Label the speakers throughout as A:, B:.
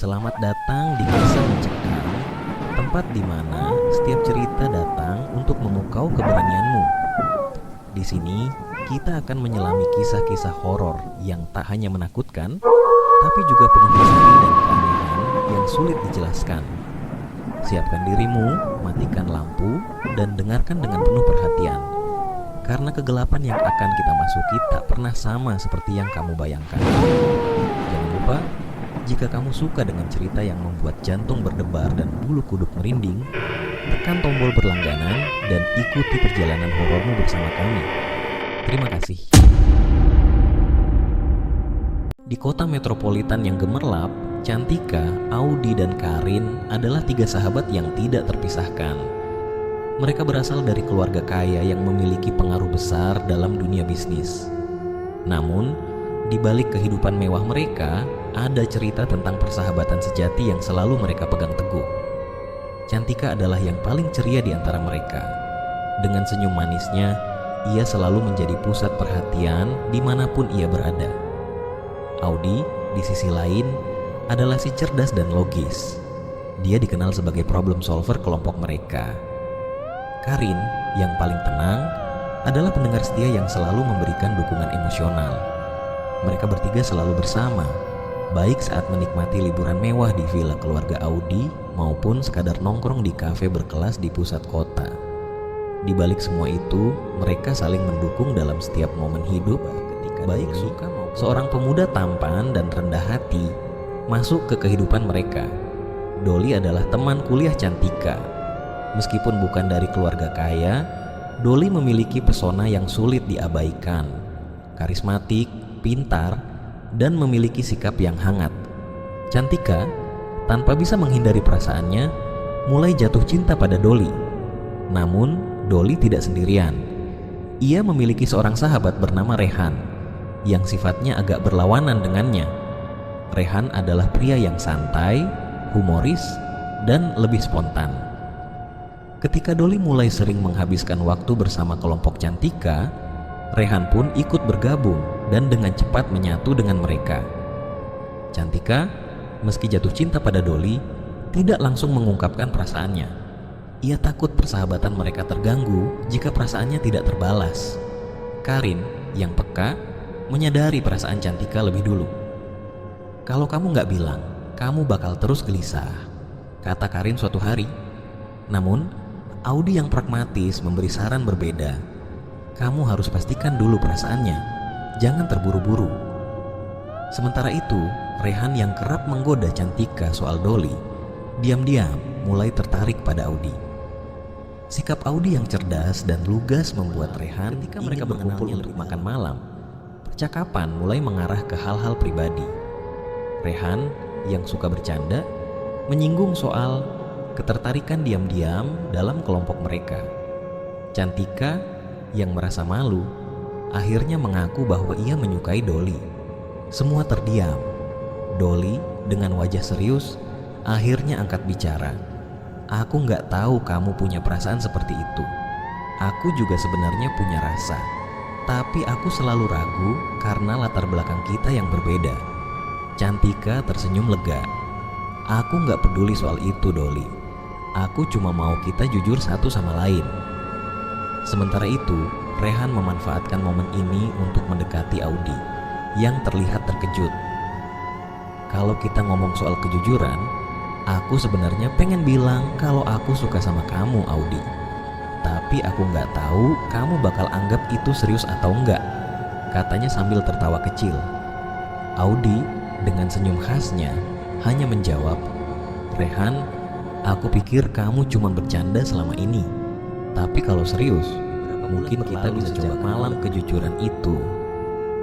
A: Selamat datang di Kisah Mencekam, tempat di mana setiap cerita datang untuk memukau keberanianmu. Di sini, kita akan menyelami kisah-kisah horor yang tak hanya menakutkan, tapi juga penuh misteri dan keanehan yang sulit dijelaskan. Siapkan dirimu, matikan lampu, dan dengarkan dengan penuh perhatian. Karena kegelapan yang akan kita masuki tak pernah sama seperti yang kamu bayangkan. Jangan lupa, jika kamu suka dengan cerita yang membuat jantung berdebar dan bulu kuduk merinding, tekan tombol berlangganan dan ikuti perjalanan horormu bersama kami. Terima kasih. Di kota metropolitan yang gemerlap, Cantika, Audi, dan Karin adalah tiga sahabat yang tidak terpisahkan. Mereka berasal dari keluarga kaya yang memiliki pengaruh besar dalam dunia bisnis. Namun, di balik kehidupan mewah mereka, ada cerita tentang persahabatan sejati yang selalu mereka pegang teguh. Cantika adalah yang paling ceria di antara mereka. Dengan senyum manisnya, ia selalu menjadi pusat perhatian dimanapun ia berada. Audi, di sisi lain, adalah si cerdas dan logis. Dia dikenal sebagai problem solver kelompok mereka. Karin, yang paling tenang, adalah pendengar setia yang selalu memberikan dukungan emosional. Mereka bertiga selalu bersama, baik saat menikmati liburan mewah di villa keluarga Audi maupun sekadar nongkrong di kafe berkelas di pusat kota. Di balik semua itu, mereka saling mendukung dalam setiap momen hidup. Ketika baik suka maupun seorang pemuda tampan dan rendah hati masuk ke kehidupan mereka. Dolly adalah teman kuliah Cantika. Meskipun bukan dari keluarga kaya, Dolly memiliki pesona yang sulit diabaikan. Karismatik, pintar, dan memiliki sikap yang hangat. Cantika, tanpa bisa menghindari perasaannya, mulai jatuh cinta pada Dolly. Namun, Dolly tidak sendirian. Ia memiliki seorang sahabat bernama Rehan, yang sifatnya agak berlawanan dengannya. Rehan adalah pria yang santai, humoris, dan lebih spontan. Ketika Dolly mulai sering menghabiskan waktu bersama kelompok Cantika, Rehan pun ikut bergabung dan dengan cepat menyatu dengan mereka. Cantika, meski jatuh cinta pada Dolly, tidak langsung mengungkapkan perasaannya. Ia takut persahabatan mereka terganggu jika perasaannya tidak terbalas. Karin, yang peka, menyadari perasaan Cantika lebih dulu. "Kalau kamu nggak bilang, kamu bakal terus gelisah," kata Karin suatu hari. Namun, Audi yang pragmatis memberi saran berbeda. "Kamu harus pastikan dulu perasaannya, jangan terburu-buru." Sementara itu, Rehan yang kerap menggoda Cantika soal Dolly, diam-diam mulai tertarik pada Audi. Sikap Audi yang cerdas dan lugas membuat Rehan ketika mereka berkumpul untuk makan malam, percakapan mulai mengarah ke hal-hal pribadi. Rehan yang suka bercanda menyinggung soal ketertarikan diam-diam dalam kelompok mereka. Cantika yang merasa malu akhirnya mengaku bahwa ia menyukai Dolly. Semua terdiam. Dolly dengan wajah serius akhirnya angkat bicara. "Aku nggak tahu kamu punya perasaan seperti itu. Aku juga sebenarnya punya rasa, tapi aku selalu ragu karena latar belakang kita yang berbeda." Cantika tersenyum lega. "Aku nggak peduli soal itu, Dolly. Aku cuma mau kita jujur satu sama lain." Sementara itu, Rehan memanfaatkan momen ini untuk mendekati Audi, yang terlihat terkejut. "Kalau kita ngomong soal kejujuran, aku sebenarnya pengen bilang kalau aku suka sama kamu, Audi. Tapi aku nggak tahu kamu bakal anggap itu serius atau enggak," katanya sambil tertawa kecil. Audi dengan senyum khasnya hanya menjawab, "Rehan, aku pikir kamu cuma bercanda selama ini. Tapi kalau serius, mungkin kita bisa coba malam kejujuran itu."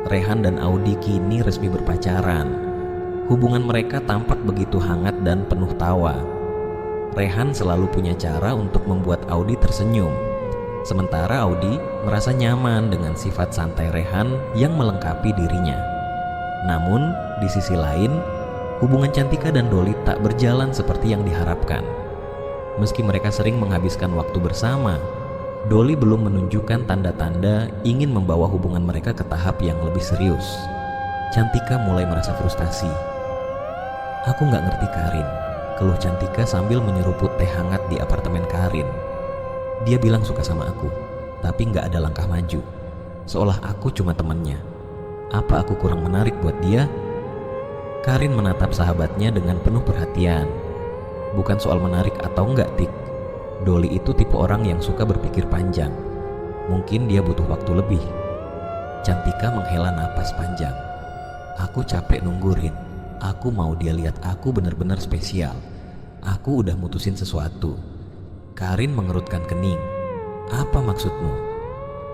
A: Rehan dan Audi kini resmi berpacaran. Hubungan mereka tampak begitu hangat dan penuh tawa. Rehan selalu punya cara untuk membuat Audi tersenyum. Sementara Audi merasa nyaman dengan sifat santai Rehan yang melengkapi dirinya. Namun, di sisi lain, hubungan Cantika dan Dolly tak berjalan seperti yang diharapkan. Meski mereka sering menghabiskan waktu bersama, Dolly belum menunjukkan tanda-tanda ingin membawa hubungan mereka ke tahap yang lebih serius. Cantika mulai merasa frustasi. Aku nggak ngerti Karin, keluh Cantika sambil menyeruput teh hangat di apartemen Karin. Dia bilang suka sama aku, tapi nggak ada langkah maju. Seolah aku cuma temannya. Apa aku kurang menarik buat dia? Karin menatap sahabatnya dengan penuh perhatian. Bukan soal menarik atau enggak, Tik. Doli itu tipe orang yang suka berpikir panjang. Mungkin dia butuh waktu lebih. Cantika menghela napas panjang. Aku capek nungguin. Aku mau dia lihat aku benar-benar spesial. Aku udah mutusin sesuatu. Karin mengerutkan kening. Apa maksudmu?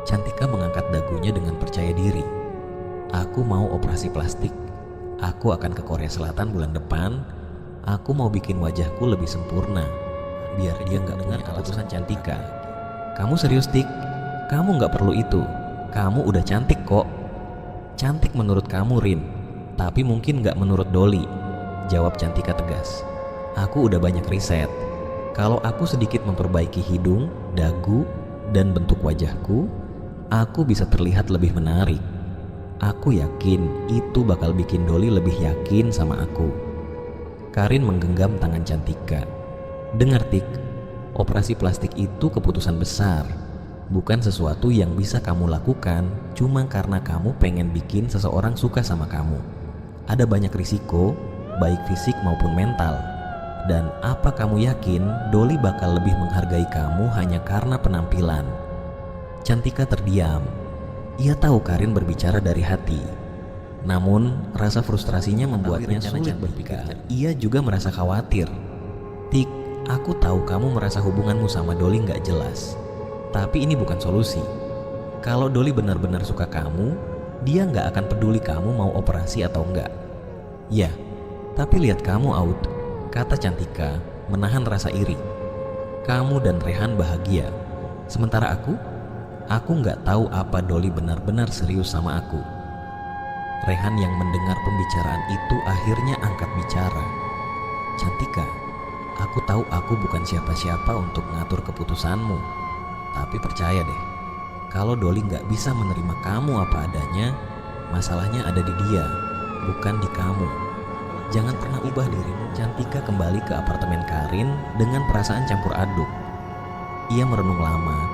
A: Cantika mengangkat dagunya dengan percaya diri. Aku mau operasi plastik. Aku akan ke Korea Selatan bulan depan. Aku mau bikin wajahku lebih sempurna, biar dia nggak dengar keputusan Cantika. Kamu serius, Tik? Kamu nggak perlu itu. Kamu udah cantik kok. Cantik menurut kamu, Rin, tapi mungkin nggak menurut Doli, jawab Cantika tegas. Aku udah banyak riset. Kalau aku sedikit memperbaiki hidung, dagu, dan bentuk wajahku, aku bisa terlihat lebih menarik. Aku yakin itu bakal bikin Doli lebih yakin sama aku. Karin menggenggam tangan Cantika. Dengar, Tik, operasi plastik itu keputusan besar. Bukan sesuatu yang bisa kamu lakukan cuma karena kamu pengen bikin seseorang suka sama kamu. Ada banyak risiko, baik fisik maupun mental. Dan apa kamu yakin Doli bakal lebih menghargai kamu hanya karena penampilan? Cantika terdiam. Ia tahu Karin berbicara dari hati. Namun rasa frustrasinya membuatnya sulit berpikir. Ia juga merasa khawatir. Tik, aku tahu kamu merasa hubunganmu sama Doli gak jelas. Tapi ini bukan solusi. Kalau Doli benar-benar suka kamu, dia gak akan peduli kamu mau operasi atau enggak. Ya, tapi lihat kamu, Aud, kata Cantika menahan rasa iri. Kamu dan Rehan bahagia. Sementara aku gak tahu apa Doli benar-benar serius sama aku. Rehan yang mendengar pembicaraan itu akhirnya angkat bicara. Cantika, aku tahu aku bukan siapa-siapa untuk ngatur keputusanmu. Tapi percaya deh, kalau Doli gak bisa menerima kamu apa adanya, masalahnya ada di dia, bukan di kamu. Jangan pernah ubah dirimu. Cantika kembali ke apartemen Karin dengan perasaan campur aduk. Ia merenung lama,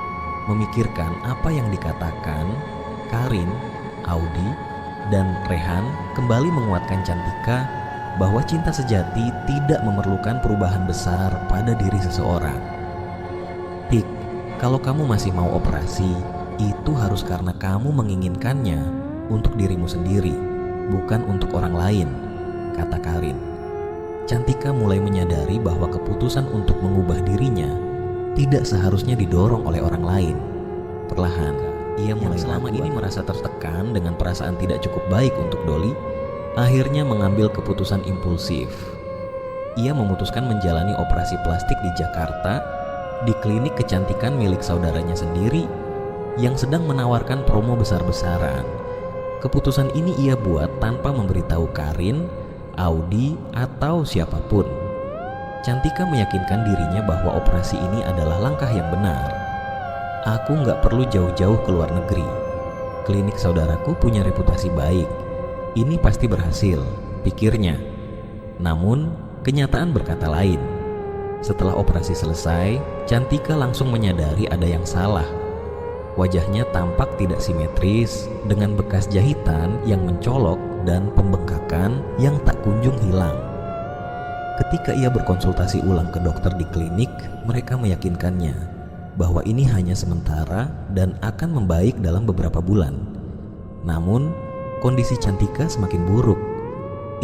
A: memikirkan apa yang dikatakan. Karin, Audi, dan Rehan kembali menguatkan Cantika bahwa cinta sejati tidak memerlukan perubahan besar pada diri seseorang. Tik, kalau kamu masih mau operasi, itu harus karena kamu menginginkannya untuk dirimu sendiri, bukan untuk orang lain, kata Karin. Cantika mulai menyadari bahwa keputusan untuk mengubah dirinya tidak seharusnya didorong oleh orang lain. Perlahan, ia mulai selama ini merasa tertekan dengan perasaan tidak cukup baik untuk Doli, akhirnya mengambil keputusan impulsif. Ia memutuskan menjalani operasi plastik di Jakarta, di klinik kecantikan milik saudaranya sendiri yang sedang menawarkan promo besar-besaran. Keputusan ini ia buat tanpa memberitahu Karin, Audi, atau siapapun. Cantika meyakinkan dirinya bahwa operasi ini adalah langkah yang benar. Aku gak perlu jauh-jauh ke luar negeri. Klinik saudaraku punya reputasi baik. Ini pasti berhasil, pikirnya. Namun, kenyataan berkata lain. Setelah operasi selesai, Cantika langsung menyadari ada yang salah. Wajahnya tampak tidak simetris, dengan bekas jahitan yang mencolok dan pembengkakan yang tak kunjung hilang. Ketika ia berkonsultasi ulang ke dokter di klinik, mereka meyakinkannya bahwa ini hanya sementara dan akan membaik dalam beberapa bulan. Namun, kondisi Cantika semakin buruk.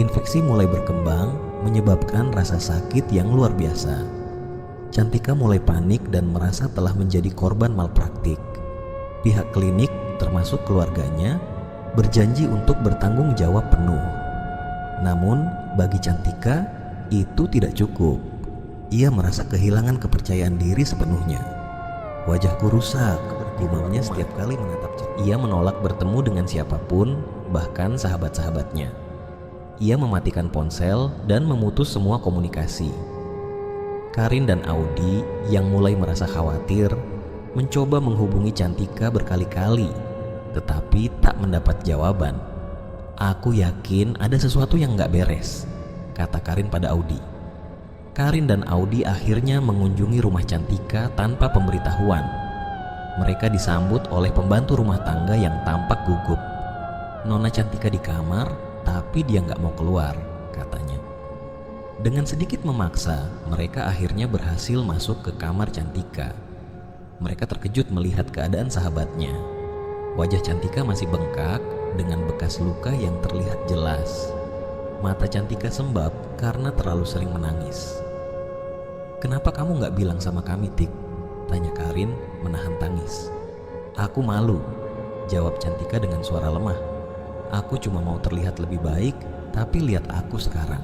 A: Infeksi mulai berkembang, menyebabkan rasa sakit yang luar biasa. Cantika mulai panik dan merasa telah menjadi korban malpraktik. Pihak klinik, termasuk keluarganya, berjanji untuk bertanggung jawab penuh. Namun, bagi Cantika, itu tidak cukup. Ia merasa kehilangan kepercayaan diri sepenuhnya. Wajahku rusak, gumamnya setiap kali menatap Cantika. Ia menolak bertemu dengan siapapun, bahkan sahabat-sahabatnya. Ia mematikan ponsel dan memutus semua komunikasi. Karin dan Audi yang mulai merasa khawatir mencoba menghubungi Cantika berkali-kali, tetapi tak mendapat jawaban. Aku yakin ada sesuatu yang gak beres, kata Karin pada Audi. Karin dan Audi akhirnya mengunjungi rumah Cantika tanpa pemberitahuan. Mereka disambut oleh pembantu rumah tangga yang tampak gugup. Nona Cantika di kamar, tapi dia nggak mau keluar, katanya. Dengan sedikit memaksa, mereka akhirnya berhasil masuk ke kamar Cantika. Mereka terkejut melihat keadaan sahabatnya. Wajah Cantika masih bengkak dengan bekas luka yang terlihat jelas. Mata Cantika sembab karena terlalu sering menangis. "Kenapa kamu nggak bilang sama kami, Tik?" tanya Karin menahan tangis. "Aku malu," jawab Cantika dengan suara lemah. "Aku cuma mau terlihat lebih baik, tapi lihat aku sekarang.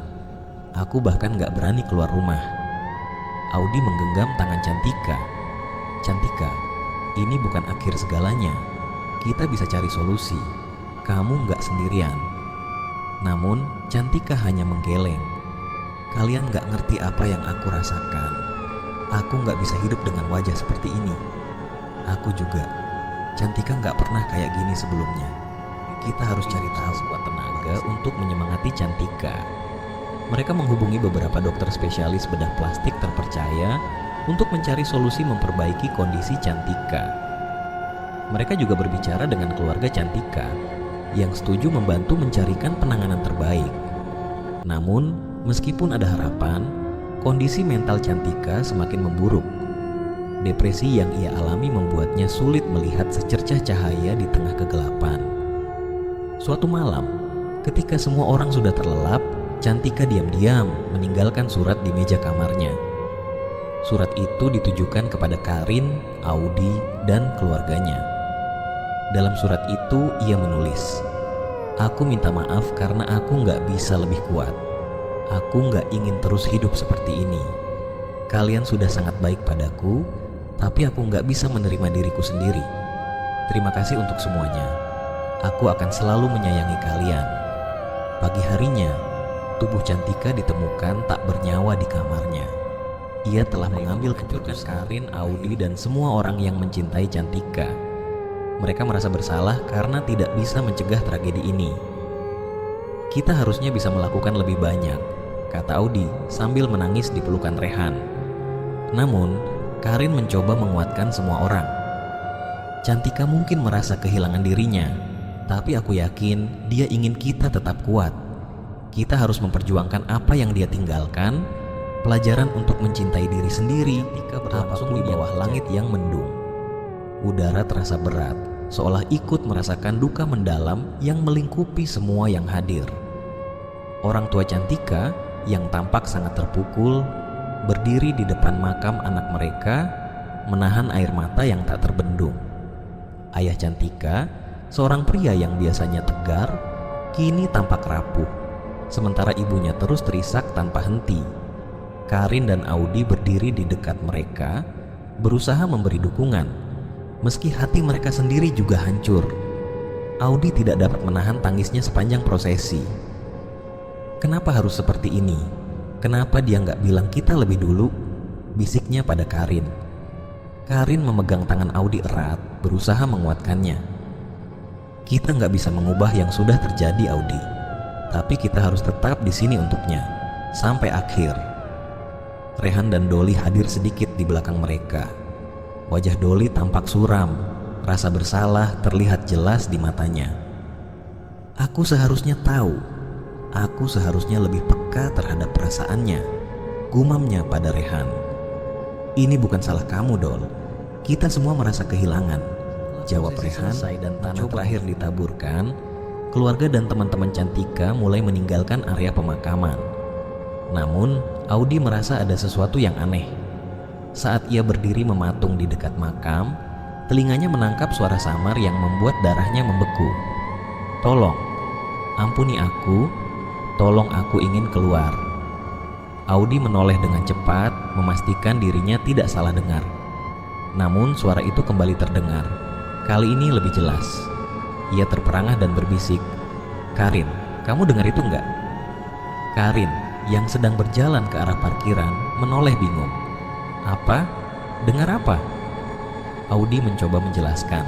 A: Aku bahkan nggak berani keluar rumah." Audi menggenggam tangan Cantika. "Cantika, ini bukan akhir segalanya. Kita bisa cari solusi. Kamu nggak sendirian." Namun Cantika hanya menggeleng. "Kalian nggak ngerti apa yang aku rasakan. Aku nggak bisa hidup dengan wajah seperti ini." "Aku juga. Cantika nggak pernah kayak gini sebelumnya. Kita harus cari tahu sekuat tenaga untuk menyemangati Cantika." Mereka menghubungi beberapa dokter spesialis bedah plastik terpercaya untuk mencari solusi memperbaiki kondisi Cantika. Mereka juga berbicara dengan keluarga Cantika yang setuju membantu mencarikan penanganan terbaik. Namun, meskipun ada harapan, kondisi mental Cantika semakin memburuk. Depresi yang ia alami membuatnya sulit melihat secercah cahaya di tengah kegelapan. Suatu malam, ketika semua orang sudah terlelap, Cantika diam-diam meninggalkan surat di meja kamarnya. Surat itu ditujukan kepada Karin, Audi, dan keluarganya. Dalam surat itu ia menulis, "Aku minta maaf karena aku nggak bisa lebih kuat. Aku nggak ingin terus hidup seperti ini. Kalian sudah sangat baik padaku, tapi aku nggak bisa menerima diriku sendiri. Terima kasih untuk semuanya. Aku akan selalu menyayangi kalian." Pagi harinya, tubuh Cantika ditemukan tak bernyawa di kamarnya. Ia telah mengambil keputusan Karin, Audi, dan semua orang yang mencintai Cantika. Mereka merasa bersalah karena tidak bisa mencegah tragedi ini. "Kita harusnya bisa melakukan lebih banyak," kata Audi sambil menangis di pelukan Rehan. Namun, Karin mencoba menguatkan semua orang. "Cantika mungkin merasa kehilangan dirinya, tapi aku yakin dia ingin kita tetap kuat. Kita harus memperjuangkan apa yang dia tinggalkan, pelajaran untuk mencintai diri sendiri." Cantika berlangsung di bawah langit yang mendung. Udara terasa berat, seolah ikut merasakan duka mendalam yang melingkupi semua yang hadir. Orang tua Cantika yang tampak sangat terpukul berdiri di depan makam anak mereka, menahan air mata yang tak terbendung. Ayah Cantika, seorang pria yang biasanya tegar, kini tampak rapuh, sementara ibunya terus terisak tanpa henti. Karin dan Audi berdiri di dekat mereka, berusaha memberi dukungan, meski hati mereka sendiri juga hancur. Audi tidak dapat menahan tangisnya sepanjang prosesi. "Kenapa harus seperti ini? Kenapa dia nggak bilang kita lebih dulu?" bisiknya pada Karin. Karin memegang tangan Audi erat, berusaha menguatkannya. "Kita nggak bisa mengubah yang sudah terjadi, Audi. Tapi kita harus tetap di sini untuknya, sampai akhir." Rehan dan Doli hadir sedikit di belakang mereka. Wajah Doli tampak suram, rasa bersalah terlihat jelas di matanya. "Aku seharusnya tahu. Aku seharusnya lebih peka terhadap perasaannya," gumamnya pada Rehan. "Ini bukan salah kamu, Dol. Kita semua merasa kehilangan," jawab Rehan. Dan tanah terakhir ditaburkan, keluarga dan teman-teman Cantika mulai meninggalkan area pemakaman. Namun, Audi merasa ada sesuatu yang aneh. Saat ia berdiri mematung di dekat makam, telinganya menangkap suara samar yang membuat darahnya membeku. "Tolong, ampuni aku, tolong, aku ingin keluar." Audi menoleh dengan cepat, memastikan dirinya tidak salah dengar. Namun suara itu kembali terdengar. Kali ini lebih jelas. Ia terperangah dan berbisik, "Karin, kamu dengar itu enggak?" Karin, yang sedang berjalan ke arah parkiran, menoleh bingung. "Apa? Dengar apa?" Audi mencoba menjelaskan,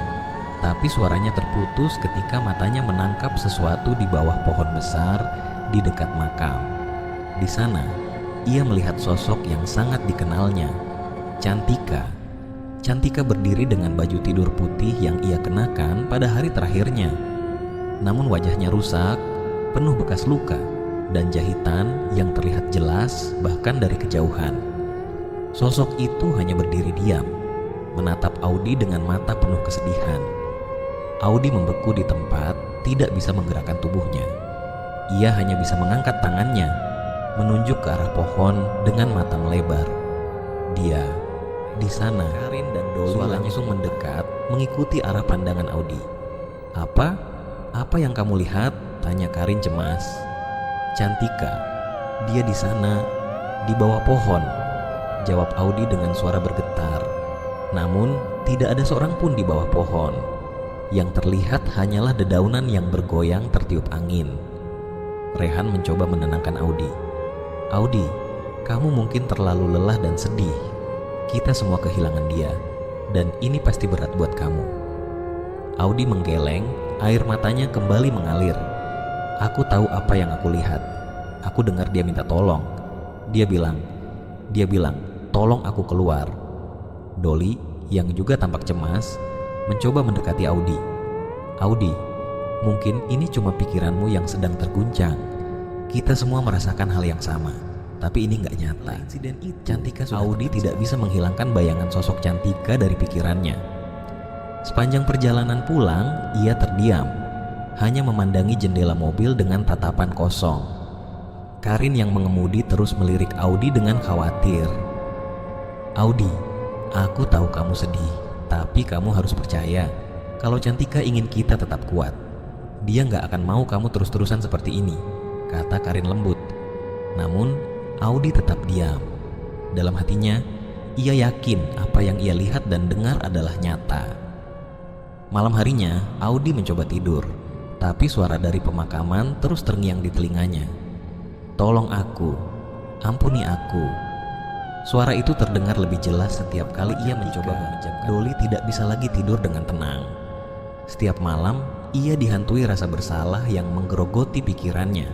A: tapi suaranya terputus ketika matanya menangkap sesuatu di bawah pohon besar di dekat makam. Di sana, ia melihat sosok yang sangat dikenalnya, Cantika. Cantika berdiri dengan baju tidur putih yang ia kenakan pada hari terakhirnya. Namun wajahnya rusak, penuh bekas luka, dan jahitan yang terlihat jelas bahkan dari kejauhan. Sosok itu hanya berdiri diam, menatap Audi dengan mata penuh kesedihan. Audi membeku di tempat, tidak bisa menggerakkan tubuhnya. Ia hanya bisa mengangkat tangannya, menunjuk ke arah pohon dengan mata melebar. Dia di sana. Karin dan Dolly langsung mendekat, mengikuti arah pandangan Audi. Apa yang kamu lihat? Tanya Karin cemas. Cantika, dia di sana, di bawah pohon, jawab Audi dengan suara bergetar. Namun tidak ada seorang pun di bawah pohon. Yang terlihat hanyalah dedaunan yang bergoyang tertiup angin. Rehan mencoba menenangkan Audi. Audi, kamu mungkin terlalu lelah dan sedih. Kita semua kehilangan dia, dan ini pasti berat buat kamu. Audi menggeleng, air matanya kembali mengalir. Aku tahu apa yang aku lihat. Aku dengar dia minta tolong. Dia bilang, tolong aku keluar. Dolly, yang juga tampak cemas, mencoba mendekati Audi. Audi, mungkin ini cuma pikiranmu yang sedang terguncang. Kita semua merasakan hal yang sama, tapi ini nggak nyata. Cantika Audi tidak bisa menghilangkan bayangan sosok Cantika dari pikirannya. Sepanjang perjalanan pulang, ia terdiam, hanya memandangi jendela mobil dengan tatapan kosong. Karin yang mengemudi terus melirik Audi dengan khawatir. Audi, aku tahu kamu sedih, tapi kamu harus percaya kalau Cantika ingin kita tetap kuat. Dia nggak akan mau kamu terus-terusan seperti ini, kata Karin lembut. Namun Audi tetap diam. Dalam hatinya, ia yakin apa yang ia lihat dan dengar adalah nyata. Malam harinya, Audi mencoba tidur, tapi suara dari pemakaman terus terngiang di telinganya. Tolong aku, ampuni aku. Suara itu terdengar lebih jelas setiap kali ia mencoba mengucapkan. Dolly tidak bisa lagi tidur dengan tenang. Setiap malam, ia dihantui rasa bersalah yang menggerogoti pikirannya.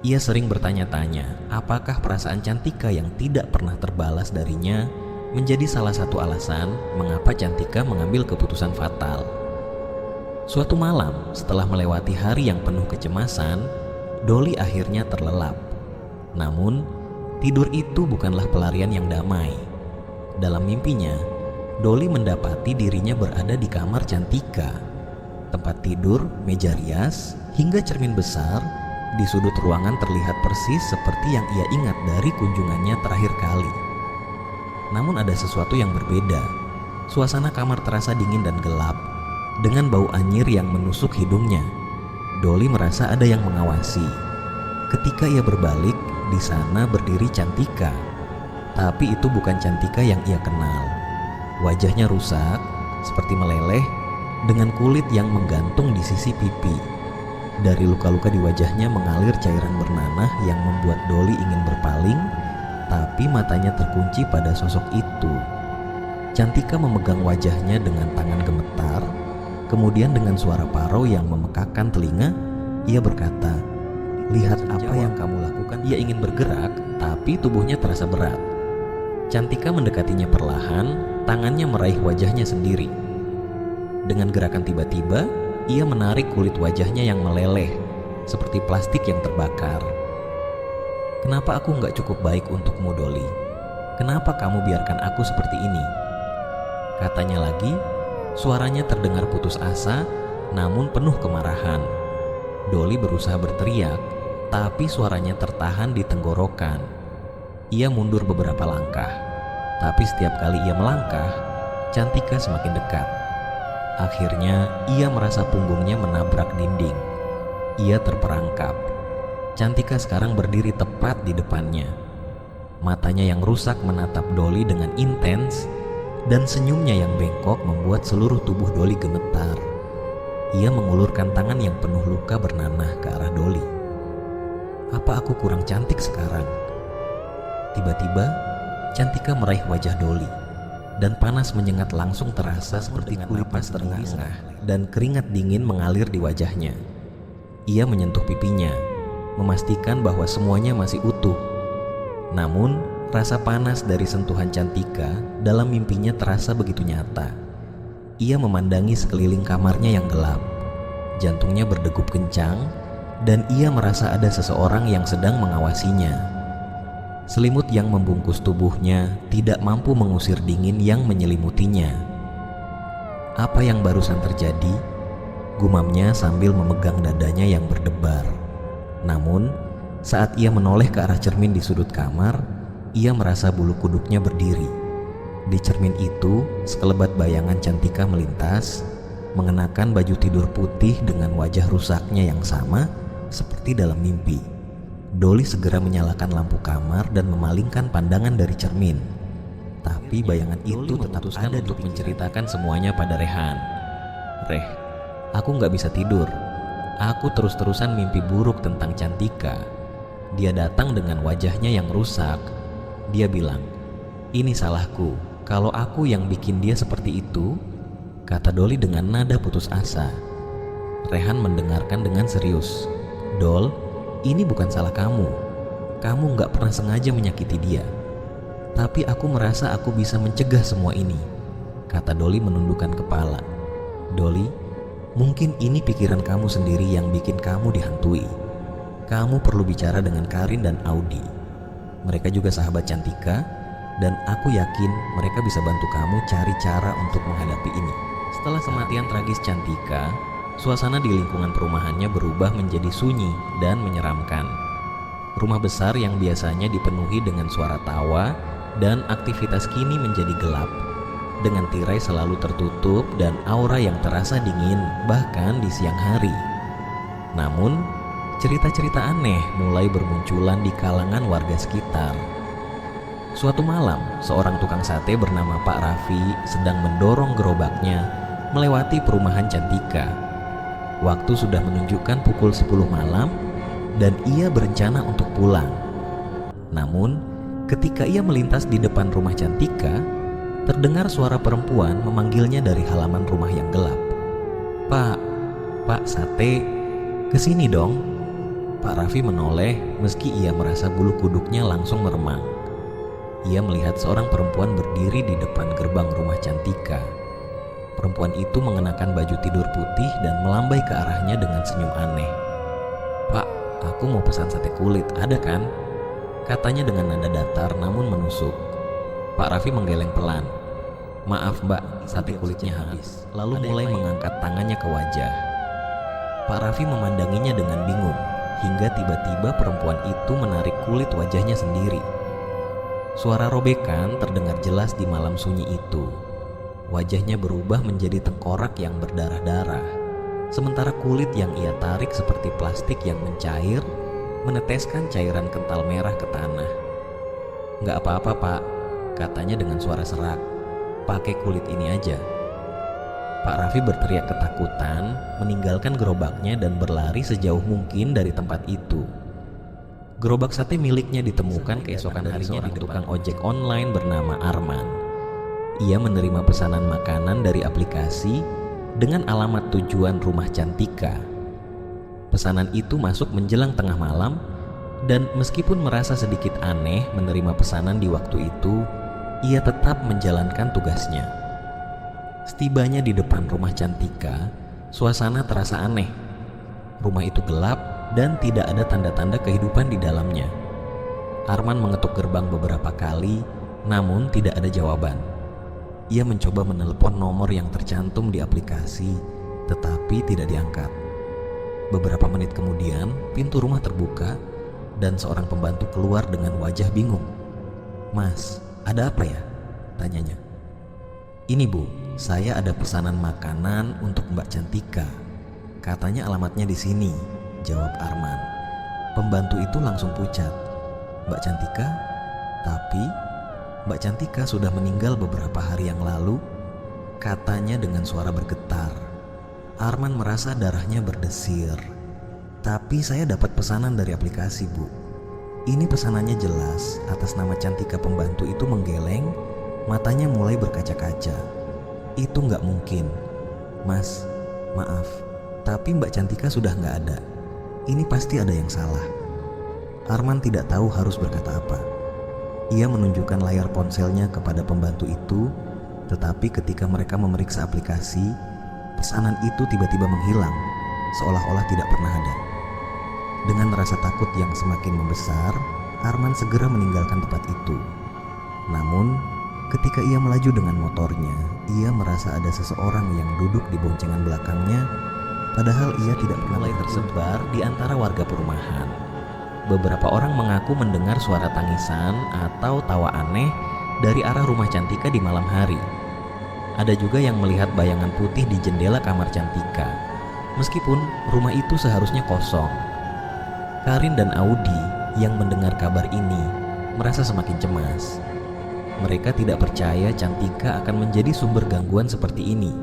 A: Ia sering bertanya-tanya, apakah perasaan Cantika yang tidak pernah terbalas darinya menjadi salah satu alasan mengapa Cantika mengambil keputusan fatal. Suatu malam, setelah melewati hari yang penuh kecemasan, Dolly akhirnya terlelap. Namun, tidur itu bukanlah pelarian yang damai. Dalam mimpinya, Dolly mendapati dirinya berada di kamar Cantika. Tempat tidur, meja rias, hingga cermin besar di sudut ruangan terlihat persis seperti yang ia ingat dari kunjungannya terakhir kali. Namun ada sesuatu yang berbeda. Suasana kamar terasa dingin dan gelap, dengan bau anyir yang menusuk hidungnya. Dolly merasa ada yang mengawasi. Ketika ia berbalik, di sana berdiri Cantika. Tapi itu bukan Cantika yang ia kenal. Wajahnya rusak, seperti meleleh, dengan kulit yang menggantung di sisi pipi. Dari luka-luka di wajahnya mengalir cairan bernanah yang membuat Dolly ingin berpaling, tapi matanya terkunci pada sosok itu. Cantika memegang wajahnya dengan tangan gemetar, kemudian dengan suara parau yang memekakkan telinga, ia berkata, "Lihat apa yang kamu lakukan." Ia ingin bergerak, tapi tubuhnya terasa berat. Cantika mendekatinya perlahan, tangannya meraih wajahnya sendiri. Dengan gerakan tiba-tiba, ia menarik kulit wajahnya yang meleleh, seperti plastik yang terbakar. "Kenapa aku nggak cukup baik untukmu, Dolly? Kenapa kamu biarkan aku seperti ini?" Katanya lagi, suaranya terdengar putus asa, namun penuh kemarahan. Dolly berusaha berteriak, tapi suaranya tertahan di tenggorokan. Ia mundur beberapa langkah, tapi setiap kali ia melangkah, Cantika semakin dekat. Akhirnya, ia merasa punggungnya menabrak dinding. Ia terperangkap. Cantika sekarang berdiri tepat di depannya. Matanya yang rusak menatap Dolly dengan intens, dan senyumnya yang bengkok membuat seluruh tubuh Dolly gemetar. Ia mengulurkan tangan yang penuh luka bernanah ke arah Dolly. "Apa aku kurang cantik sekarang?" Tiba-tiba, Cantika meraih wajah Dolly, dan panas menyengat langsung terasa seperti kulit terengah-engah dan keringat dingin mengalir di wajahnya. Ia menyentuh pipinya. memastikan bahwa semuanya masih utuh. Namun, rasa panas dari sentuhan Cantika dalam mimpinya terasa begitu nyata. Ia memandangi sekeliling kamarnya yang gelap. Jantungnya berdegup kencang dan ia merasa ada seseorang yang sedang mengawasinya. Selimut yang membungkus tubuhnya tidak mampu mengusir dingin yang menyelimutinya. Apa yang barusan terjadi? Gumamnya sambil memegang dadanya yang berdebar. Namun, saat ia menoleh ke arah cermin di sudut kamar, ia merasa bulu kuduknya berdiri. Di cermin itu, sekelebat bayangan Cantika melintas, mengenakan baju tidur putih dengan wajah rusaknya yang sama seperti dalam mimpi. Dolly segera menyalakan lampu kamar dan memalingkan pandangan dari cermin. Tapi bayangan itu tetap ada untuk menceritakan semuanya pada Rehan. "Reh, aku nggak bisa tidur. Aku terus-terusan mimpi buruk tentang Cantika. Dia datang dengan wajahnya yang rusak. Dia bilang, 'Ini salahku, kalau aku yang bikin dia seperti itu,' kata Dolly dengan nada putus asa. Rehan mendengarkan dengan serius. "Dol, ini bukan salah kamu. Kamu nggak pernah sengaja menyakiti dia. Tapi aku merasa aku bisa mencegah semua ini," kata Dolly menundukkan kepala. "Dolly, mungkin ini pikiran kamu sendiri yang bikin kamu dihantui. Kamu perlu bicara dengan Karin dan Audi. Mereka juga sahabat Cantika, dan aku yakin mereka bisa bantu kamu cari cara untuk menghadapi ini." Setelah kematian tragis Cantika, suasana di lingkungan perumahannya berubah menjadi sunyi dan menyeramkan. Rumah besar yang biasanya dipenuhi dengan suara tawa dan aktivitas kini menjadi gelap, dengan tirai selalu tertutup dan aura yang terasa dingin bahkan di siang hari. Namun, cerita-cerita aneh mulai bermunculan di kalangan warga sekitar. Suatu malam, seorang tukang sate bernama Pak Raffi sedang mendorong gerobaknya melewati perumahan Cantika. Waktu sudah menunjukkan pukul 10 malam dan ia berencana untuk pulang. Namun, ketika ia melintas di depan rumah Cantika, terdengar suara perempuan memanggilnya dari halaman rumah yang gelap. Pak Sate, kesini dong." Pak Raffi menoleh meski ia merasa bulu kuduknya langsung meremang. Ia melihat seorang perempuan berdiri di depan gerbang rumah Cantika. Perempuan itu mengenakan baju tidur putih dan melambai ke arahnya dengan senyum aneh. "Pak, aku mau pesan sate kulit, ada kan?" katanya dengan nada datar namun menusuk. Pak Raffi menggeleng pelan. "Maaf Mbak, sate kulitnya habis." Lalu mulai mengangkat tangannya ke wajah. Pak Raffi memandanginya dengan bingung, hingga tiba-tiba perempuan itu menarik kulit wajahnya sendiri. Suara robekan terdengar jelas di malam sunyi itu. Wajahnya berubah menjadi tengkorak yang berdarah-darah, sementara kulit yang ia tarik seperti plastik yang mencair, meneteskan cairan kental merah ke tanah. "Nggak apa-apa Pak," katanya dengan suara serak. "Pakai kulit ini aja." Pak Raffi berteriak ketakutan, meninggalkan gerobaknya dan berlari sejauh mungkin dari tempat itu. Gerobak sate miliknya ditemukan keesokan harinya di tukang ojek online bernama Arman. Ia menerima pesanan makanan dari aplikasi dengan alamat tujuan rumah Cantika. Pesanan itu masuk menjelang tengah malam, dan meskipun merasa sedikit aneh menerima pesanan di waktu itu, ia tetap menjalankan tugasnya. Setibanya di depan rumah Cantika, suasana terasa aneh. Rumah itu gelap dan tidak ada tanda-tanda kehidupan di dalamnya. Arman mengetuk gerbang beberapa kali, namun tidak ada jawaban. Ia mencoba menelepon nomor yang tercantum di aplikasi, tetapi tidak diangkat. Beberapa menit kemudian, pintu rumah terbuka dan seorang pembantu keluar dengan wajah bingung. "Mas, ada apa ya?" tanyanya. "Ini Bu, saya ada pesanan makanan untuk Mbak Cantika. Katanya alamatnya di sini," jawab Arman. Pembantu itu langsung pucat. "Mbak Cantika? Tapi Mbak Cantika sudah meninggal beberapa hari yang lalu," katanya dengan suara bergetar. Arman merasa darahnya berdesir. "Tapi saya dapat pesanan dari aplikasi Bu. Ini pesanannya jelas atas nama Cantika." Pembantu itu menggeleng, matanya mulai berkaca-kaca. "Itu nggak mungkin. Mas, maaf, tapi Mbak Cantika sudah nggak ada. Ini pasti ada yang salah." Arman tidak tahu harus berkata apa. Ia menunjukkan layar ponselnya kepada pembantu itu, tetapi ketika mereka memeriksa aplikasi, pesanan itu tiba-tiba menghilang, seolah-olah tidak pernah ada. Dengan rasa takut yang semakin membesar, Arman segera meninggalkan tempat itu. Namun, ketika ia melaju dengan motornya, ia merasa ada seseorang yang duduk di boncengan belakangnya, padahal ia tidak pernah tersebar di antara warga perumahan. Beberapa orang mengaku mendengar suara tangisan atau tawa aneh dari arah rumah Cantika di malam hari. Ada juga yang melihat bayangan putih di jendela kamar Cantika, meskipun rumah itu seharusnya kosong. Karin dan Audi yang mendengar kabar ini merasa semakin cemas. Mereka tidak percaya Cantika akan menjadi sumber gangguan seperti ini.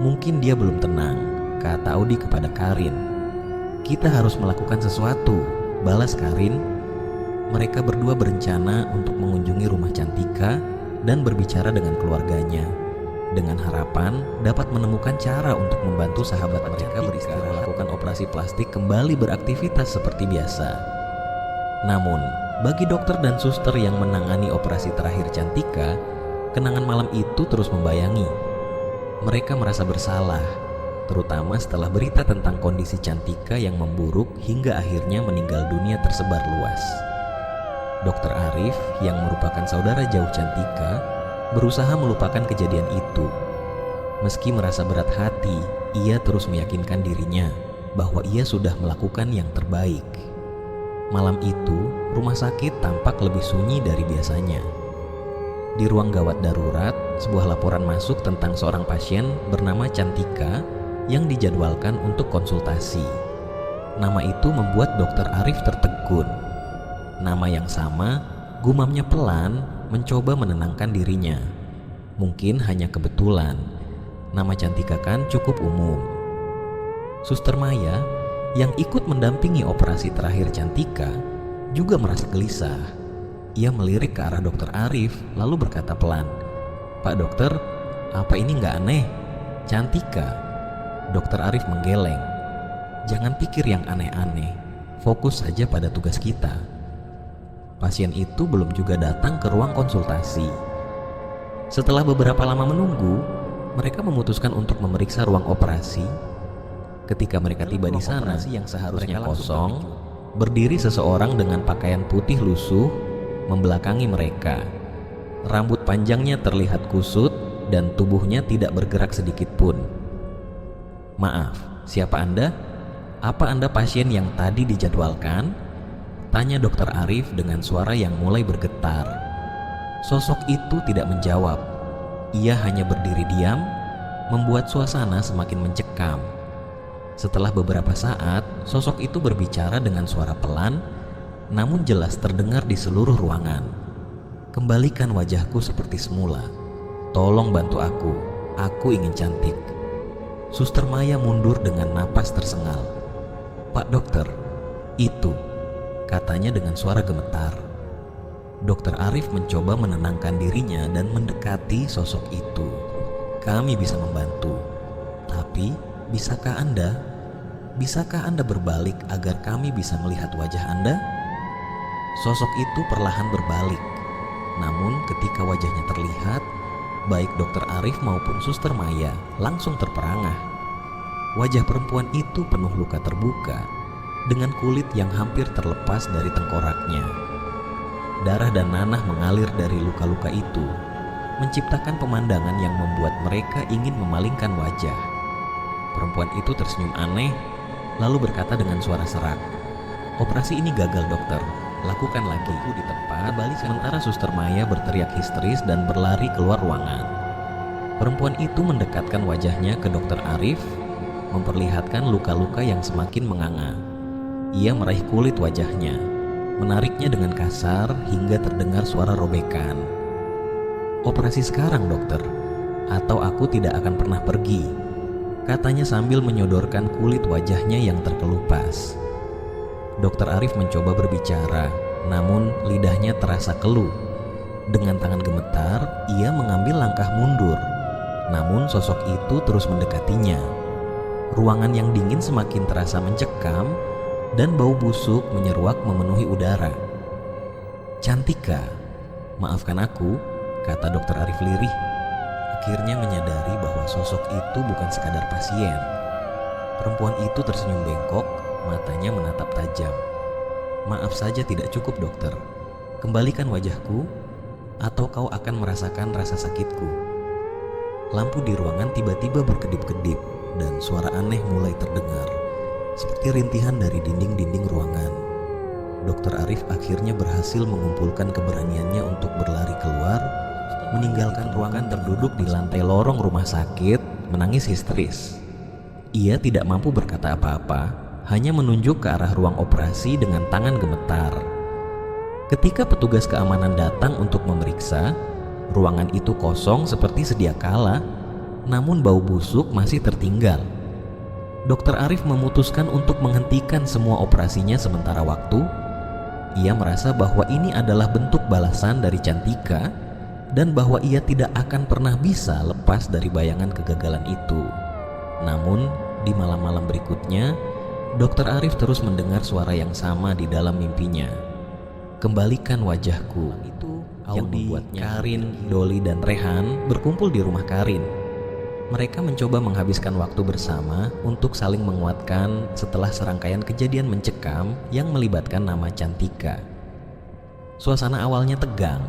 A: Mungkin dia belum tenang, kata Audi kepada Karin. Kita harus melakukan sesuatu, balas Karin. Mereka berdua berencana untuk mengunjungi rumah Cantika dan berbicara dengan keluarganya, dengan harapan dapat menemukan cara untuk membantu sahabat mereka beristirahat melakukan operasi plastik kembali beraktivitas seperti biasa. Namun, bagi dokter dan suster yang menangani operasi terakhir Cantika, kenangan malam itu terus membayangi. Mereka merasa bersalah, terutama setelah berita tentang kondisi Cantika yang memburuk hingga akhirnya meninggal dunia tersebar luas. Dr. Arif yang merupakan saudara jauh Cantika berusaha melupakan kejadian itu. Meski merasa berat hati, ia terus meyakinkan dirinya bahwa ia sudah melakukan yang terbaik. Malam itu, rumah sakit tampak lebih sunyi dari biasanya. Di ruang gawat darurat, sebuah laporan masuk tentang seorang pasien bernama Cantika yang dijadwalkan untuk konsultasi. Nama itu membuat Dr. Arif tertegun. Nama yang sama, gumamnya pelan, mencoba menenangkan dirinya. Mungkin hanya kebetulan, nama Cantika kan cukup umum. Suster Maya yang ikut mendampingi operasi terakhir Cantika juga merasa gelisah. Ia melirik ke arah Dr. Arif lalu berkata pelan, "Pak dokter, apa ini nggak aneh? Cantika." Dr. Arif menggeleng. "Jangan pikir yang aneh-aneh, fokus saja pada tugas kita." Pasien itu belum juga datang ke ruang konsultasi. Setelah beberapa lama menunggu, mereka memutuskan untuk memeriksa ruang operasi. Ketika mereka tiba di sana yang seharusnya kosong, berdiri seseorang dengan pakaian putih lusuh membelakangi mereka. Rambut panjangnya terlihat kusut dan tubuhnya tidak bergerak sedikit pun. "Maaf, siapa Anda? Apa Anda pasien yang tadi dijadwalkan?" tanya Dr. Arif dengan suara yang mulai bergetar. Sosok itu tidak menjawab. Ia hanya berdiri diam, membuat suasana semakin mencekam. Setelah beberapa saat, sosok itu berbicara dengan suara pelan, namun jelas terdengar di seluruh ruangan. "Kembalikan wajahku seperti semula. Tolong bantu aku ingin cantik." Suster Maya mundur dengan napas tersengal. "Pak dokter, itu," katanya dengan suara gemetar. Dr. Arif mencoba menenangkan dirinya dan mendekati sosok itu. "Kami bisa membantu, tapi bisakah Anda berbalik agar kami bisa melihat wajah Anda?" Sosok itu perlahan berbalik. Namun ketika wajahnya terlihat, baik Dr. Arif maupun Suster Maya langsung terperangah. Wajah perempuan itu penuh luka terbuka, dengan kulit yang hampir terlepas dari tengkoraknya. Darah dan nanah mengalir dari luka-luka itu, menciptakan pemandangan yang membuat mereka ingin memalingkan wajah. Perempuan itu tersenyum aneh, lalu berkata dengan suara serak, "Operasi ini gagal dokter, lakukan lagi." Di tempat, sementara Suster Maya berteriak histeris dan berlari keluar ruangan. Perempuan itu mendekatkan wajahnya ke Dr. Arif, memperlihatkan luka-luka yang semakin menganga. Ia meraih kulit wajahnya, menariknya dengan kasar hingga terdengar suara robekan. "Operasi sekarang dokter, atau aku tidak akan pernah pergi," katanya sambil menyodorkan kulit wajahnya yang terkelupas. Dr. Arif mencoba berbicara, namun lidahnya terasa keluh. Dengan tangan gemetar, ia mengambil langkah mundur, namun sosok itu terus mendekatinya. Ruangan yang dingin semakin terasa mencekam, dan bau busuk menyeruak memenuhi udara. "Cantika, maafkan aku," kata Dokter Arif lirih. Akhirnya menyadari bahwa sosok itu bukan sekadar pasien. Perempuan itu tersenyum bengkok, matanya menatap tajam. "Maaf saja tidak cukup, dokter. Kembalikan wajahku, atau kau akan merasakan rasa sakitku." Lampu di ruangan tiba-tiba berkedip-kedip dan suara aneh mulai terdengar, seperti rintihan dari dinding-dinding ruangan. Dokter Arif akhirnya berhasil mengumpulkan keberaniannya untuk berlari keluar, meninggalkan ruangan terduduk di lantai lorong rumah sakit, menangis histeris. Ia tidak mampu berkata apa-apa, hanya menunjuk ke arah ruang operasi dengan tangan gemetar. Ketika petugas keamanan datang untuk memeriksa, ruangan itu kosong seperti sedia kala, namun bau busuk masih tertinggal. Dokter Arif memutuskan untuk menghentikan semua operasinya sementara waktu. Ia merasa bahwa ini adalah bentuk balasan dari Cantika dan bahwa ia tidak akan pernah bisa lepas dari bayangan kegagalan itu. Namun, di malam-malam berikutnya, Dokter Arif terus mendengar suara yang sama di dalam mimpinya. "Kembalikan wajahku." Itu yang membuatnya Karin, Doli, dan Rehan berkumpul di rumah Karin. Mereka mencoba menghabiskan waktu bersama untuk saling menguatkan setelah serangkaian kejadian mencekam yang melibatkan nama Cantika. Suasana awalnya tegang,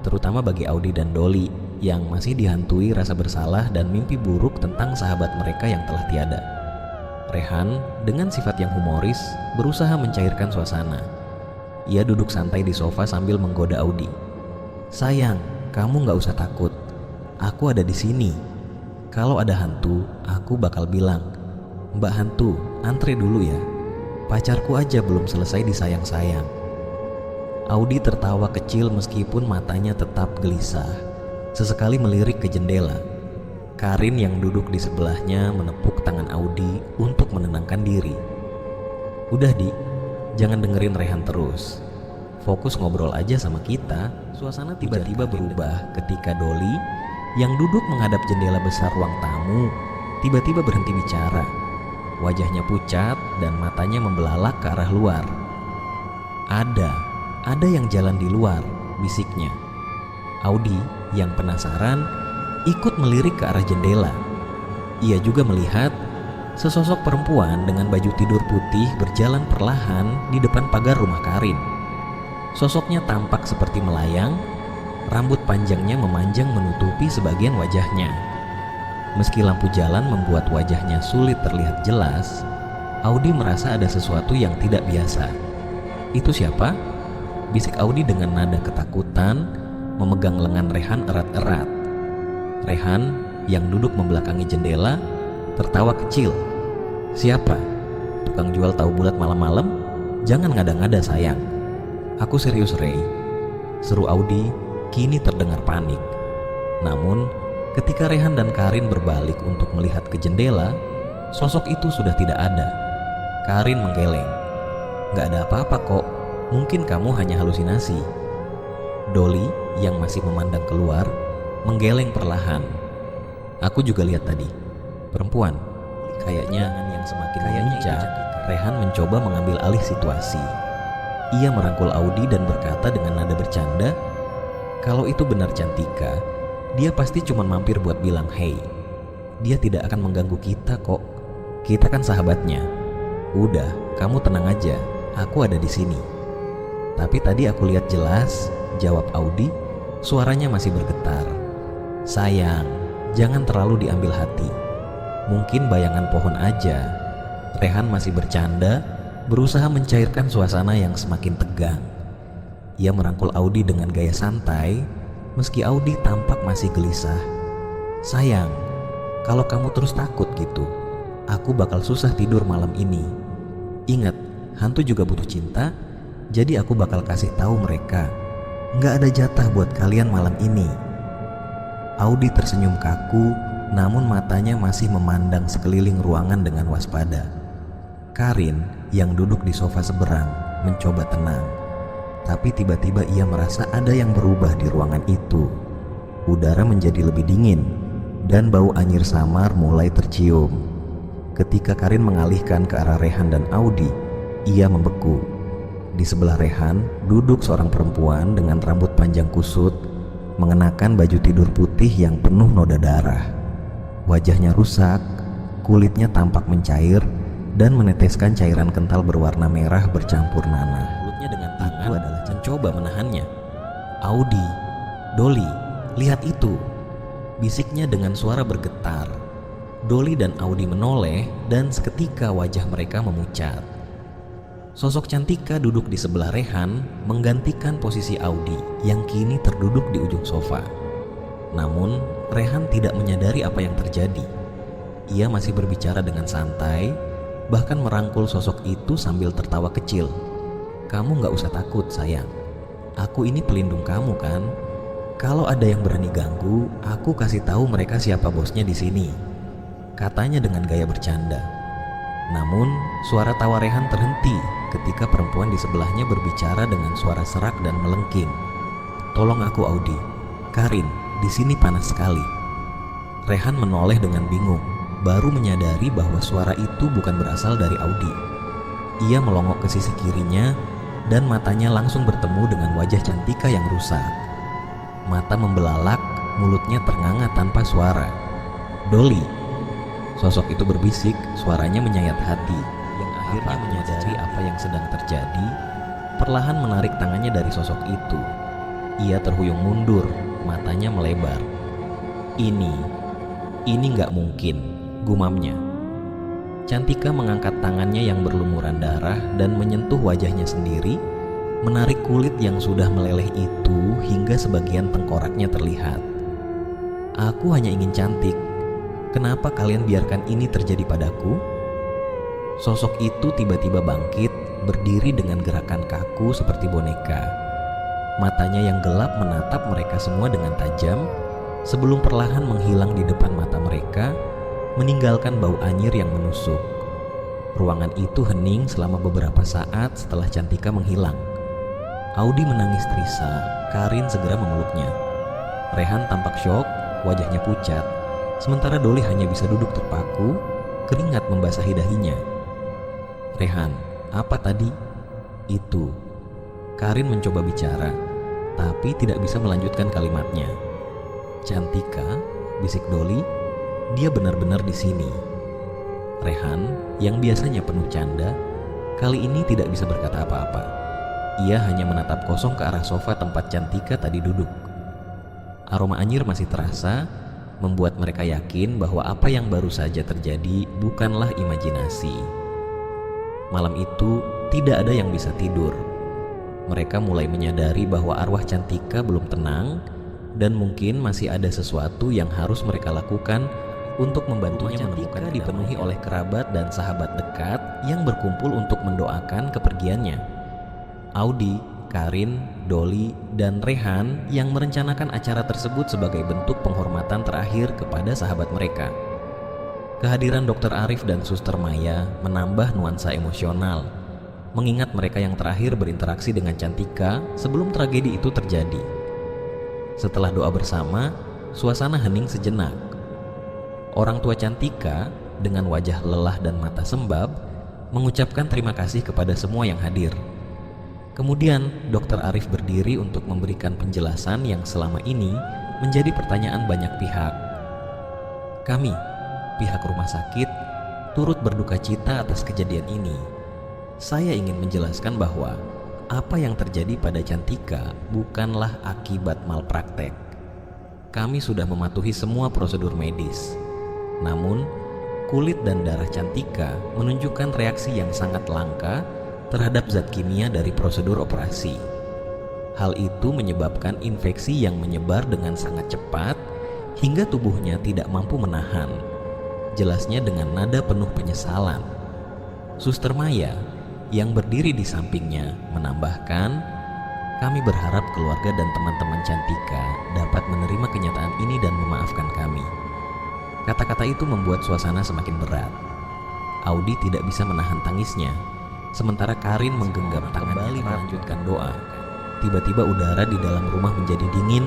A: terutama bagi Audi dan Doli yang masih dihantui rasa bersalah dan mimpi buruk tentang sahabat mereka yang telah tiada. Rehan dengan sifat yang humoris berusaha mencairkan suasana. Ia duduk santai di sofa sambil menggoda Audi. "Sayang, kamu gak usah takut. Aku ada di sini. Kalau ada hantu, aku bakal bilang, 'Mbak hantu, antre dulu ya. Pacarku aja belum selesai disayang-sayang.'" Audi tertawa kecil meskipun matanya tetap gelisah. Sesekali melirik ke jendela. Karin yang duduk di sebelahnya menepuk tangan Audi untuk menenangkan diri. "Udah Di, jangan dengerin Rehan terus. Fokus ngobrol aja sama kita." Suasana tiba-tiba berubah ketika Doli yang duduk menghadap jendela besar ruang tamu tiba-tiba berhenti bicara. Wajahnya pucat dan matanya membelalak ke arah luar. Ada yang jalan di luar," bisiknya. Audi yang penasaran ikut melirik ke arah jendela. Ia juga melihat sesosok perempuan dengan baju tidur putih berjalan perlahan di depan pagar rumah Karin. Sosoknya tampak seperti melayang, rambut panjangnya memanjang menutupi sebagian wajahnya. Meski lampu jalan membuat wajahnya sulit terlihat jelas, Audi merasa ada sesuatu yang tidak biasa. "Itu siapa?" bisik Audi dengan nada ketakutan, memegang lengan Rehan erat-erat. Rehan yang duduk membelakangi jendela tertawa kecil. "Siapa? Tukang jual tahu bulat malam-malam? Jangan ngada-ngada sayang. Aku serius Ray," seru Audi kini terdengar panik. Namun, ketika Rehan dan Karin berbalik untuk melihat ke jendela, sosok itu sudah tidak ada. Karin menggeleng. "Gak ada apa-apa kok, mungkin kamu hanya halusinasi." Doli yang masih memandang keluar menggeleng perlahan. "Aku juga lihat tadi, perempuan. Kayaknya yang semakin mengencang." Rehan mencoba mengambil alih situasi. Ia merangkul Audi dan berkata dengan nada bercanda, "Kalau itu benar Cantika, dia pasti cuma mampir buat bilang hey. Dia tidak akan mengganggu kita kok. Kita kan sahabatnya. Udah, kamu tenang aja. Aku ada di sini." "Tapi tadi aku lihat jelas," jawab Audi. Suaranya masih bergetar. "Sayang, jangan terlalu diambil hati. Mungkin bayangan pohon aja." Rehan masih bercanda, berusaha mencairkan suasana yang semakin tegang. Ia merangkul Audi dengan gaya santai, meski Audi tampak masih gelisah. "Sayang, kalau kamu terus takut gitu, aku bakal susah tidur malam ini. Ingat, hantu juga butuh cinta, jadi aku bakal kasih tahu mereka. Nggak ada jatah buat kalian malam ini." Audi tersenyum kaku, namun matanya masih memandang sekeliling ruangan dengan waspada. Karin yang duduk di sofa seberang mencoba tenang, tapi tiba-tiba ia merasa ada yang berubah di ruangan itu. Udara menjadi lebih dingin dan bau anyir samar mulai tercium. Ketika Karin mengalihkan ke arah Rehan dan Audi, ia membeku. Di sebelah Rehan duduk seorang perempuan dengan rambut panjang kusut, mengenakan baju tidur putih yang penuh noda darah. Wajahnya rusak, kulitnya tampak mencair dan meneteskan cairan kental berwarna merah bercampur nanah. Mulutnya dengan tangan adalah mencoba menahannya. "Audi, Dolly, lihat itu!" bisiknya dengan suara bergetar. Dolly dan Audi menoleh dan seketika wajah mereka memucat. Sosok Cantika duduk di sebelah Rehan menggantikan posisi Audi yang kini terduduk di ujung sofa. Namun Rehan tidak menyadari apa yang terjadi. Ia masih berbicara dengan santai, bahkan merangkul sosok itu sambil tertawa kecil. "Kamu gak usah takut sayang, aku ini pelindung kamu kan. Kalau ada yang berani ganggu, aku kasih tahu mereka siapa bosnya di sini," katanya dengan gaya bercanda. Namun suara tawa Rehan terhenti ketika perempuan di sebelahnya berbicara dengan suara serak dan melengking. "Tolong aku Audi, Karin, di sini panas sekali." Rehan menoleh dengan bingung, baru menyadari bahwa suara itu bukan berasal dari Audi. Ia melongok ke sisi kirinya dan matanya langsung bertemu dengan wajah Cantika yang rusak. Mata membelalak, mulutnya ternganga tanpa suara. "Dolly," sosok itu berbisik, suaranya menyayat hati. Yang akhirnya menyadari apa yang sedang terjadi, perlahan menarik tangannya dari sosok itu. Ia terhuyung mundur, matanya melebar. Ini nggak mungkin," gumamnya. Cantika mengangkat tangannya yang berlumuran darah dan menyentuh wajahnya sendiri, menarik kulit yang sudah meleleh itu hingga sebagian tengkoraknya terlihat. "Aku hanya ingin cantik. Kenapa kalian biarkan ini terjadi padaku?" Sosok itu tiba-tiba bangkit, berdiri dengan gerakan kaku seperti boneka. Matanya yang gelap menatap mereka semua dengan tajam, sebelum perlahan menghilang di depan mata mereka, meninggalkan bau anyir yang menusuk. Ruangan itu hening selama beberapa saat setelah Cantika menghilang. Audi menangis terisa, Karin segera memeluknya. Rehan tampak syok, wajahnya pucat, sementara Dolly hanya bisa duduk terpaku, keringat membasahi dahinya. "Rehan, apa tadi?" "Itu." Karin mencoba bicara, tapi tidak bisa melanjutkan kalimatnya. "Cantika," bisik Dolly, "dia benar-benar di sini." Rehan, yang biasanya penuh canda, kali ini tidak bisa berkata apa-apa. Ia hanya menatap kosong ke arah sofa tempat Cantika tadi duduk. Aroma anyir masih terasa, membuat mereka yakin bahwa apa yang baru saja terjadi bukanlah imajinasi. Malam itu tidak ada yang bisa tidur. Mereka mulai menyadari bahwa arwah Cantika belum tenang dan mungkin masih ada sesuatu yang harus mereka lakukan untuk membantunya menemukan. Dipenuhi oleh kerabat dan sahabat dekat yang berkumpul untuk mendoakan kepergiannya. Audi, Karin, Dolly, dan Rehan yang merencanakan acara tersebut sebagai bentuk penghormatan terakhir kepada sahabat mereka. Kehadiran Dr. Arif dan Suster Maya menambah nuansa emosional, mengingat mereka yang terakhir berinteraksi dengan Cantika sebelum tragedi itu terjadi. Setelah doa bersama, suasana hening sejenak. Orang tua Cantika dengan wajah lelah dan mata sembab mengucapkan terima kasih kepada semua yang hadir. Kemudian Dr. Arif berdiri untuk memberikan penjelasan yang selama ini menjadi pertanyaan banyak pihak. "Kami, pihak rumah sakit, turut berduka cita atas kejadian ini. Saya ingin menjelaskan bahwa apa yang terjadi pada Cantika bukanlah akibat malpraktek. Kami sudah mematuhi semua prosedur medis. Namun, kulit dan darah Cantika menunjukkan reaksi yang sangat langka terhadap zat kimia dari prosedur operasi. Hal itu menyebabkan infeksi yang menyebar dengan sangat cepat hingga tubuhnya tidak mampu menahan," jelasnya dengan nada penuh penyesalan. Suster Maya yang berdiri di sampingnya menambahkan, "Kami berharap keluarga dan teman-teman Cantika dapat menerima kenyataan ini dan memaafkan kami." Kata-kata itu membuat suasana semakin berat. Audi tidak bisa menahan tangisnya, sementara Karin menggenggam tangannya melanjutkan doa. Tiba-tiba udara di dalam rumah menjadi dingin,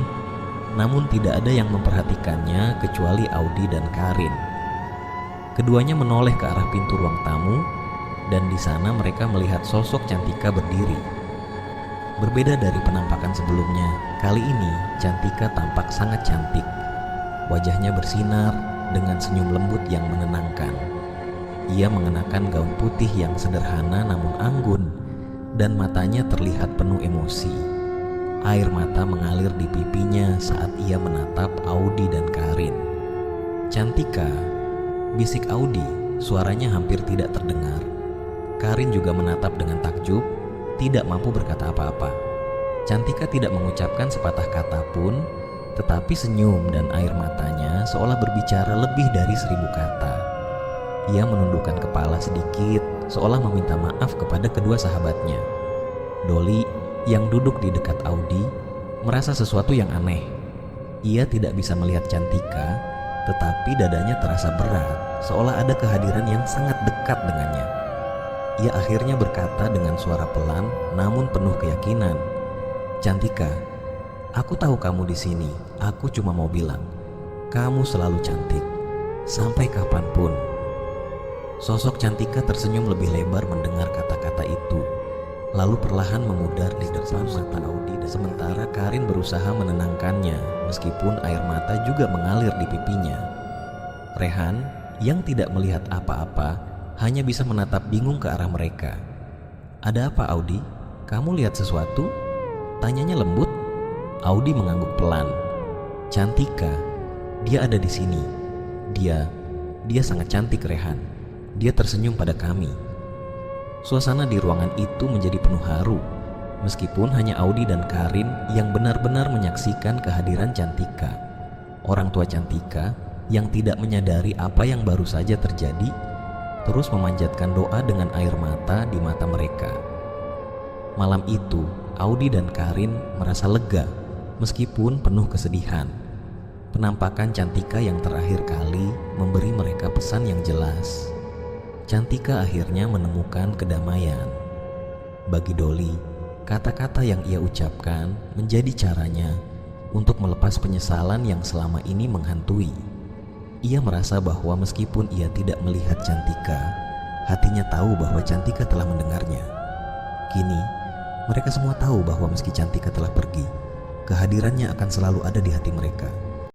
A: namun tidak ada yang memperhatikannya kecuali Audi dan Karin. Keduanya menoleh ke arah pintu ruang tamu, dan di sana mereka melihat sosok Cantika berdiri. Berbeda dari penampakan sebelumnya, kali ini Cantika tampak sangat cantik. Wajahnya bersinar dengan senyum lembut yang menenangkan. Ia mengenakan gaun putih yang sederhana namun anggun, dan matanya terlihat penuh emosi. Air mata mengalir di pipinya saat ia menatap Audi dan Karin. "Cantika," bisik Audi, suaranya hampir tidak terdengar. Karin juga menatap dengan takjub, tidak mampu berkata apa-apa. Cantika tidak mengucapkan sepatah kata pun, tetapi senyum dan air matanya seolah berbicara lebih dari 1000 kata. Ia menundukkan kepala sedikit, seolah meminta maaf kepada kedua sahabatnya. Dolly yang duduk di dekat Audi merasa sesuatu yang aneh. Ia tidak bisa melihat Cantika, tetapi dadanya terasa berat, seolah ada kehadiran yang sangat dekat dengannya. Ia akhirnya berkata dengan suara pelan namun penuh keyakinan, "Cantika, aku tahu kamu di sini. Aku cuma mau bilang, kamu selalu cantik, sampai kapanpun." Sosok Cantika tersenyum lebih lebar mendengar kata-kata itu, lalu perlahan memudar di depan mata Audi, dan sementara Karin berusaha menenangkannya meskipun air mata juga mengalir di pipinya. Rehan yang tidak melihat apa-apa hanya bisa menatap bingung ke arah mereka. "Ada apa, Audi? Kamu lihat sesuatu?" tanyanya lembut. Audi mengangguk pelan. "Cantika, dia ada di sini. Dia sangat cantik, Rehan. Dia tersenyum pada kami." Suasana di ruangan itu menjadi penuh haru, meskipun hanya Audi dan Karin yang benar-benar menyaksikan kehadiran Cantika. Orang tua Cantika yang tidak menyadari apa yang baru saja terjadi, terus memanjatkan doa dengan air mata di mata mereka. Malam itu, Audi dan Karin merasa lega meskipun penuh kesedihan. Penampakan Cantika yang terakhir kali memberi mereka pesan yang jelas. Cantika akhirnya menemukan kedamaian. Bagi Dolly, kata-kata yang ia ucapkan menjadi caranya untuk melepas penyesalan yang selama ini menghantui. Ia merasa bahwa meskipun ia tidak melihat Cantika, hatinya tahu bahwa Cantika telah mendengarnya. Kini, mereka semua tahu bahwa meski Cantika telah pergi, kehadirannya akan selalu ada di hati mereka.